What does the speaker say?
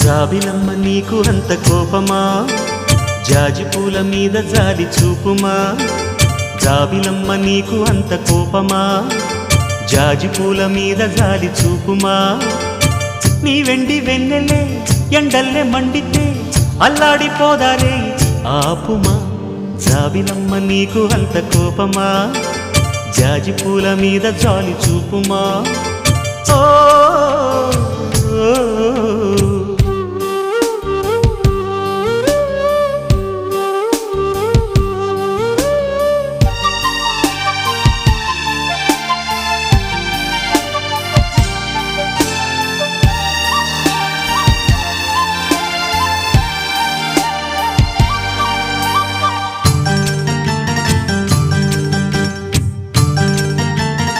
జాబిలమ్మ నీకు అంత కోపమా జాజి పూల మీద జాలి చూపుమా జాబిలమ్మ నీకు అంత కోపమా జాజి పూల మీద జాలి చూపుమా నీ వెండి వెన్నెలే ఎండల్లే మండితే అల్లాడిపోదారే ఆపుమా జాబిలమ్మ నీకు అంత కోపమా జాజి పూల మీద జాలి చూపుమా ఓ